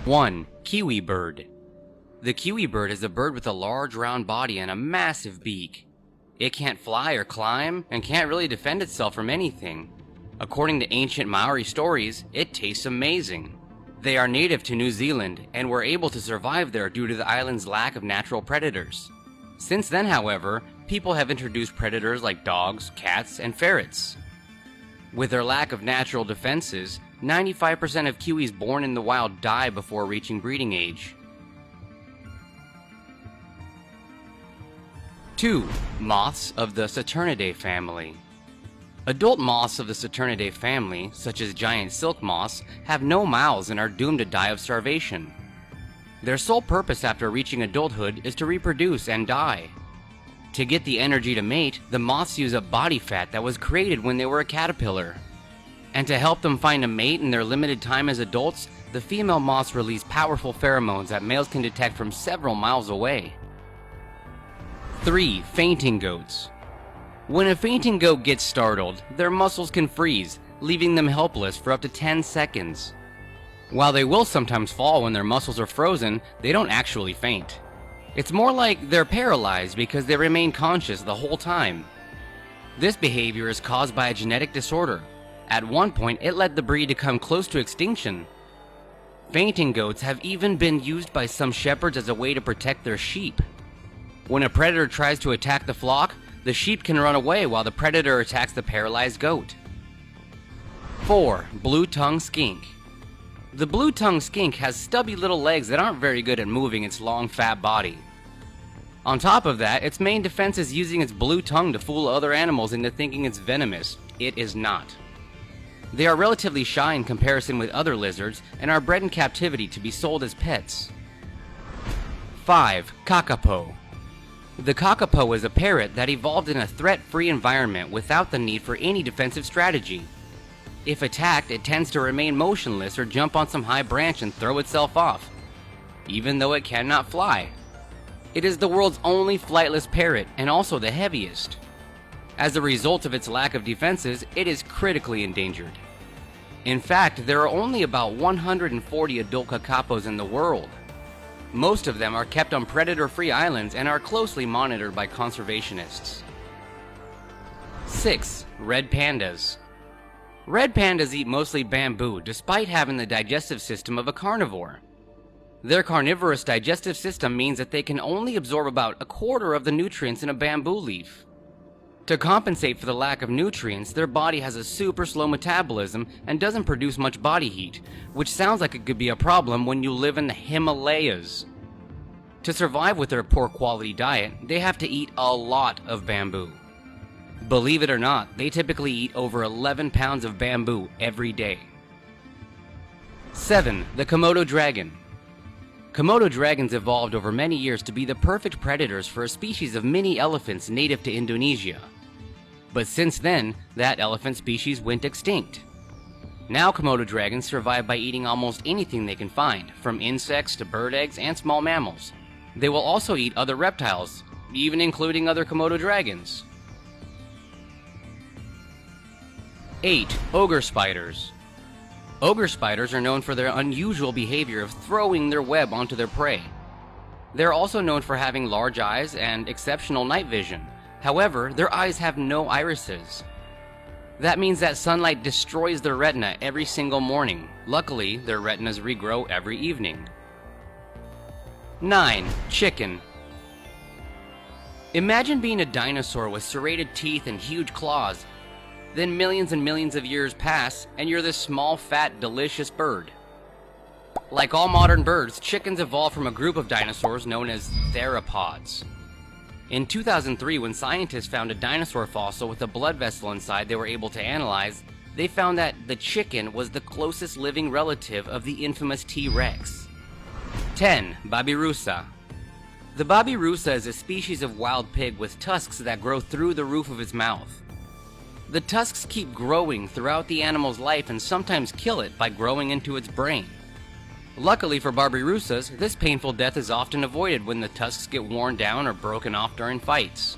1. Kiwi bird. The kiwi bird is a bird with a large round body and a massive beak. It can't fly or climb and can't really defend itself from anything. According to ancient Maori stories, it tastes amazing. They are native to New Zealand and were able to survive there due to the island's lack of natural predators. Since then, however, people have introduced predators like dogs, cats, and ferrets. With their lack of natural defenses, 95% of kiwis born in the wild die before reaching breeding age. 2. Moths of the Saturniidae family. Adult moths of the Saturniidae family, such as giant silk moths, have no mouths and are doomed to die of starvation. Their sole purpose after reaching adulthood is to reproduce and die. To get the energy to mate, the moths use up body fat that was created when they were a caterpillar. And to help them find a mate in their limited time as adults, the female moths release powerful pheromones that males can detect from several miles away. 3. Fainting goats. When a fainting goat gets startled, their muscles can freeze, leaving them helpless for up to 10 seconds. While they will sometimes fall when their muscles are frozen, they don't actually faint. It's more like they're paralyzed because they remain conscious the whole time. This behavior is caused by a genetic disorder. At one point, it led the breed to come close to extinction. Fainting goats have even been used by some shepherds as a way to protect their sheep. When a predator tries to attack the flock, the sheep can run away while the predator attacks the paralyzed goat. 4. Blue-tongued skink. The blue-tongued skink has stubby little legs that aren't very good at moving its long, fat body. On top of that, its main defense is using its blue tongue to fool other animals into thinking it's venomous. It is not. They are relatively shy in comparison with other lizards and are bred in captivity to be sold as pets. 5. Kakapo. The kakapo is a parrot that evolved in a threat-free environment without the need for any defensive strategy. If attacked, it tends to remain motionless or jump on some high branch and throw itself off, even though it cannot fly. It is the world's only flightless parrot and also the heaviest. As a result of its lack of defenses, it is critically endangered. In fact, there are only about 140 adult kakapos in the world. Most of them are kept on predator-free islands and are closely monitored by conservationists. 6. Red pandas. Red pandas eat mostly bamboo despite having the digestive system of a carnivore. Their carnivorous digestive system means that they can only absorb about a quarter of the nutrients in a bamboo leaf. To compensate for the lack of nutrients, their body has a super slow metabolism and doesn't produce much body heat, which sounds like it could be a problem when you live in the Himalayas. To survive with their poor quality diet, they have to eat a lot of bamboo. Believe it or not, they typically eat over 11 pounds of bamboo every day. 7. The Komodo dragon. Komodo dragons evolved over many years to be the perfect predators for a species of mini elephants native to Indonesia. But since then, that elephant species went extinct. Now Komodo dragons survive by eating almost anything they can find, from insects to bird eggs and small mammals. They will also eat other reptiles, even including other Komodo dragons. 8. Ogre spiders. Ogre spiders are known for their unusual behavior of throwing their web onto their prey. They're also known for having large eyes and exceptional night vision. However, their eyes have no irises. That means that sunlight destroys their retina every single morning. Luckily, their retinas regrow every evening. 9. Chicken. Imagine being a dinosaur with serrated teeth and huge claws. Then millions and millions of years pass, and you're this small, fat, delicious bird. Like all modern birds, chickens evolved from a group of dinosaurs known as theropods. In 2003, when scientists found a dinosaur fossil with a blood vessel inside they were able to analyze, they found that the chicken was the closest living relative of the infamous T-Rex. 10. Babirusa. The babirusa is a species of wild pig with tusks that grow through the roof of its mouth. The tusks keep growing throughout the animal's life and sometimes kill it by growing into its brain. Luckily for Babirusas, this painful death is often avoided when the tusks get worn down or broken off during fights.